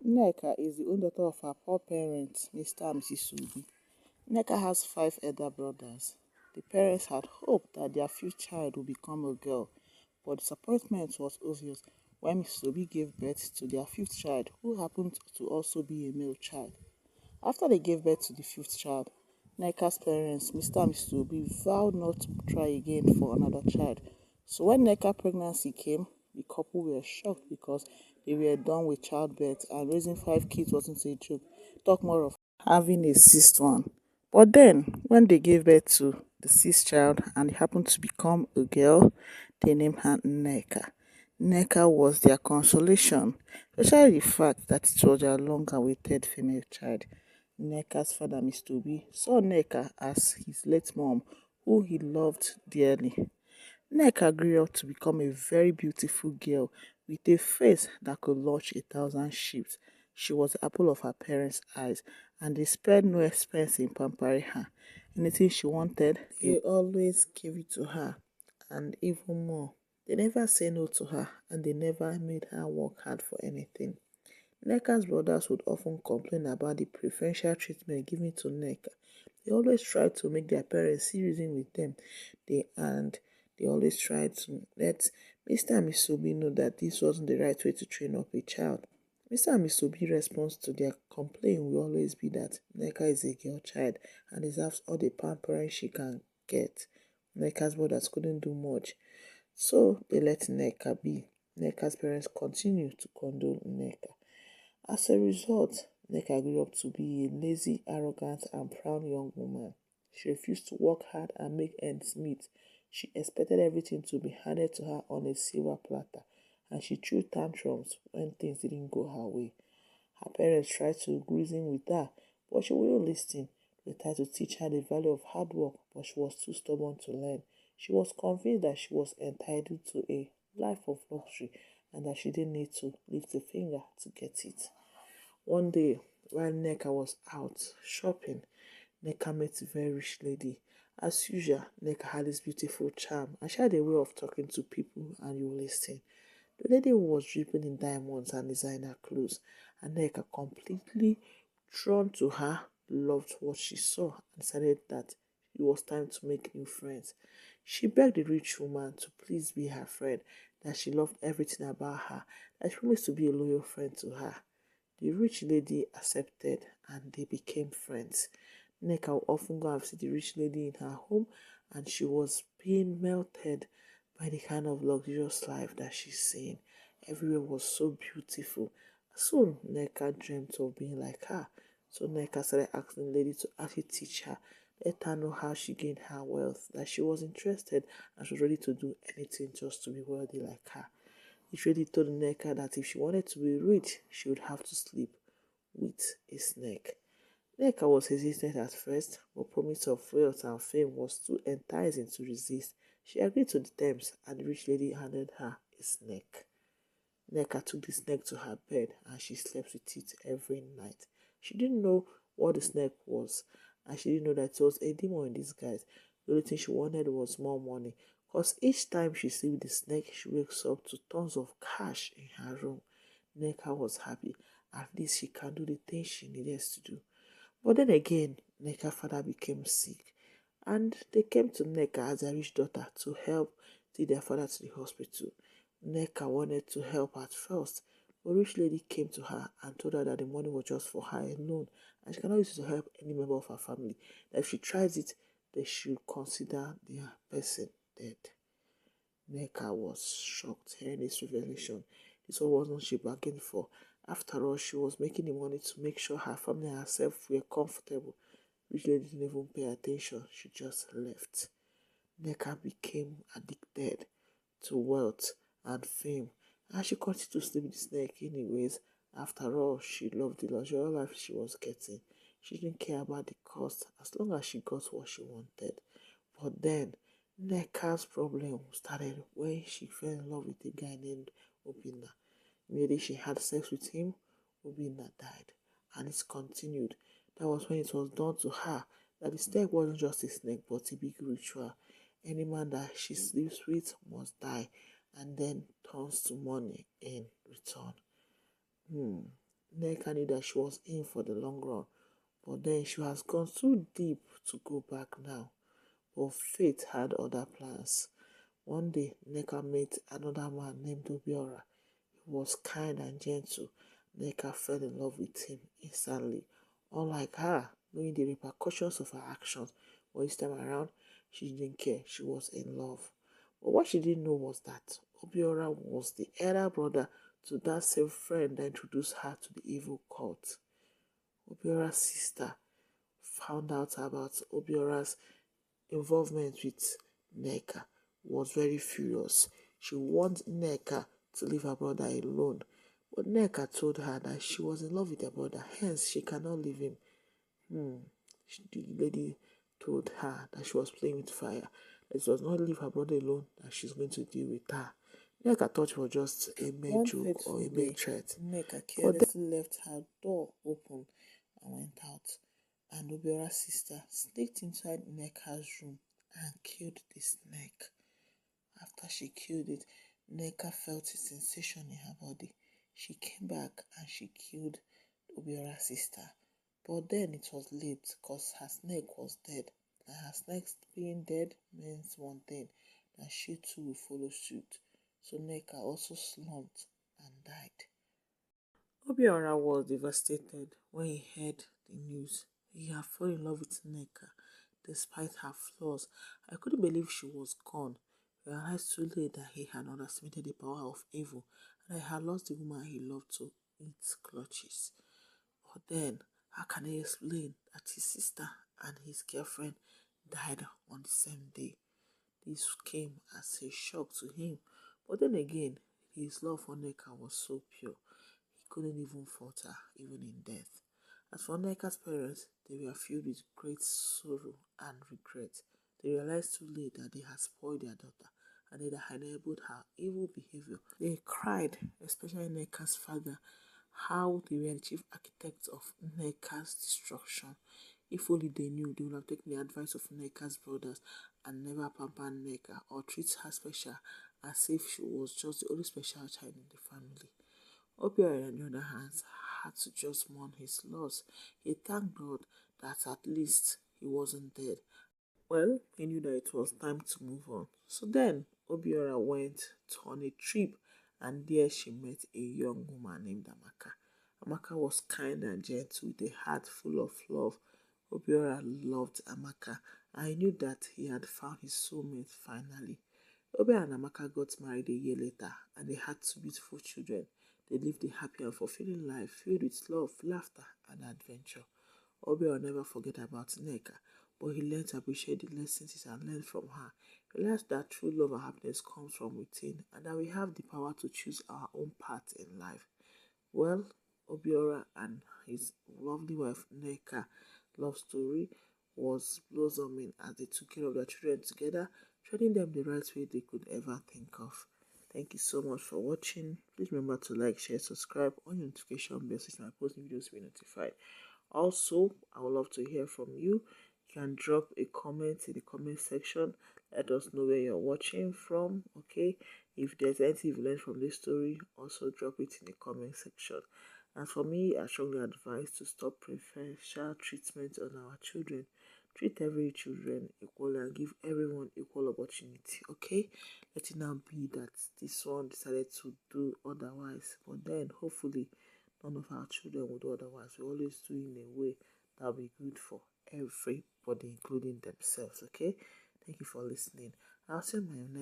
Nneka is the only daughter of her poor parents, Mr. and Mrs. Subi. Nneka has five elder brothers. The parents had hoped that their fifth child would become a girl, but disappointment was obvious when Mrs. Subi gave birth to their fifth child, who happened to also be a male child. After they gave birth to the fifth child, Nneka's parents, Mr. and Mrs. Obi, vowed not to try again for another child. So when Nneka pregnancy came, the couple were shocked because they were done with childbirth and raising five kids wasn't a joke. Talk more of having a sixth one. But then, when they gave birth to the sixth child and it happened to become a girl, they named her Nneka. Nneka was their consolation, especially the fact that it was their long-awaited female child. Nneka's father, Mr. Obi, saw Nneka as his late mom, who he loved dearly. Nneka grew up to become a very beautiful girl with a face that could launch 1,000 ships. She was the apple of her parents' eyes, and they spared no expense in pampering her. Anything she wanted, they always gave it to her, and even more. They never said no to her, and they never made her work hard for anything. Nneka's brothers would often complain about the preferential treatment given to Nneka. They always tried to make their parents see reason with them. They always tried to let Mr. and Miss Obi know that this wasn't the right way to train up a child. Mr. and Miss Obi's response to their complaint will always be that Nneka is a girl child and deserves all the pampering she can get. Nneka's brothers couldn't do much, so they let Nneka be. Nneka's parents continued to condole Nneka. As a result, Nneka grew up to be a lazy, arrogant, and proud young woman. She refused to work hard and make ends meet. She expected everything to be handed to her on a silver platter, and she threw tantrums when things didn't go her way. Her parents tried to reason with her, but she wouldn't listen. They tried to teach her the value of hard work, but she was too stubborn to learn. She was convinced that she was entitled to a life of luxury and that she didn't need to lift a finger to get it. One day, while Nneka was out shopping, Nneka met a very rich lady. As usual, Nneka had this beautiful charm and she had a way of talking to people and you listen. The lady was dripping in diamonds and designer clothes, and Nneka, completely drawn to her, loved what she saw and decided that it was time to make new friends. She begged the rich woman to please be her friend, that she loved everything about her, that she promised to be a loyal friend to her. The rich lady accepted and they became friends. Nneka would often go and visit the rich lady in her home, and she was being melted by the kind of luxurious life that she's seeing. Everywhere was so beautiful. Soon, Nneka dreamt of being like her. So Nneka started asking the lady to actually teach her, let her know how she gained her wealth, that she was interested and she was ready to do anything just to be wealthy like her. It really told Nneka that if she wanted to be rich, she would have to sleep with a snake. Nneka was hesitant at first, but promise of wealth and fame was too enticing to resist. She agreed to the terms, and the rich lady handed her a snake. Nneka took the snake to her bed, and she slept with it every night. She didn't know what the snake was, and she didn't know that it was a demon in disguise. The only thing she wanted was more money, because each time she sleeps with the snake, she wakes up to tons of cash in her room. Nneka was happy. At least she can do the things she needed to do. But then again, Nneka's father became sick, and they came to Nneka as their rich daughter to help take their father to the hospital. Nneka wanted to help at first, but rich lady came to her and told her that the money was just for her alone, and she cannot use it to help any member of her family. That if she tries it, they should consider their person dead. Nneka was shocked hearing this revelation. This one wasn't she bargained for. After all, she was making the money to make sure her family and herself were comfortable. Rich lady didn't even pay attention. She just left. Nneka became addicted to wealth and fame, and she continued to sleep with the snake anyways. After all, she loved the luxurious life she was getting. She didn't care about the cost as long as she got what she wanted. But then, Nneka's problem started when she fell in love with a guy named Obina. Immediately she had sex with him, Obina died. And it continued. That was when it was done to her that the snake wasn't just a snake but a big ritual. Any man that she sleeps with must die and then turns to money in return. Nneka knew that she was in for the long run, but then she has gone too deep to go back now. But fate had other plans. One day, Nneka met another man named Obiora. He was kind and gentle. Nneka fell in love with him instantly. Unlike her, knowing the repercussions of her actions, but this time around, she didn't care. She was in love. But what she didn't know was that Obiora was the elder brother to that same friend that introduced her to the evil cult. Obiora's sister found out about Obiora's involvement with Nneka, was very furious. She warned Nneka to leave her brother alone. But Nneka told her that she was in love with her brother, hence she cannot leave him. The lady told her that she was playing with fire. That she was not leave her brother alone, that she's going to deal with her. Nneka thought it was just a mere joke or a mere threat. Nneka carelessly left her door open and went out. And Obiora's sister sneaked inside Nneka's room and killed the snake. After she killed it, Nneka felt a sensation in her body. She came back and she killed Obiora's sister. But then it was late because her snake was dead. And her snake being dead means one thing, that she too will follow suit. So Nneka also slumped and died. Obiora was devastated when he heard the news. He had fallen in love with Nneka despite her flaws. I couldn't believe she was gone. He realized too late that he had underestimated the power of evil and he had lost the woman he loved to its clutches. But then, how can he explain that his sister and his girlfriend died on the same day? This came as a shock to him. But then again, his love for Nneka was so pure. He couldn't even falter, even in death. As for Nneka's parents, they were filled with great sorrow and regret. They realized too late that they had spoiled their daughter and they had enabled her evil behavior. They cried, especially Nneka's father, how they were the chief architects of Nneka's destruction. If only they knew, they would have taken the advice of Nneka's brothers and never pamper Nneka or treat her special as if she was just the only special child in the family. Obiora, on the other hand, had to just mourn his loss. He thanked God that at least he wasn't dead. Well, he knew that it was time to move on. So then, Obiora went on a trip and there she met a young woman named Amaka. Amaka was kind and gentle with a heart full of love. Obiora loved Amaka and he knew that he had found his soulmate finally. Obiora and Amaka got married a year later and they had two beautiful children. They lived a happy and fulfilling life filled with love, laughter, and adventure. Obi will never forget about Nneka, but he learned to appreciate the lessons he had learned from her. He realized that true love and happiness comes from within and that we have the power to choose our own path in life. Well, Obiora and his lovely wife Nneka love story was blossoming as they took care of their children together, treating them the right way they could ever think of. Thank you so much for watching. Please remember to like, share, subscribe on your notification bell so my posting videos will be notified. Also, I would love to hear from you. You can drop a comment in the comment section. Let us know where you're watching from. Okay, if there's anything you've learned from this story, also drop it in the comment section. And for me, I strongly advise to stop preferential treatment on our children. Treat every children equally and give everyone equal opportunity. Okay, let it now be that this one decided to do otherwise, but then hopefully none of our children will do otherwise. We always do in a way that will be good for everybody, including themselves. Okay, thank you for listening. I'll see you in my next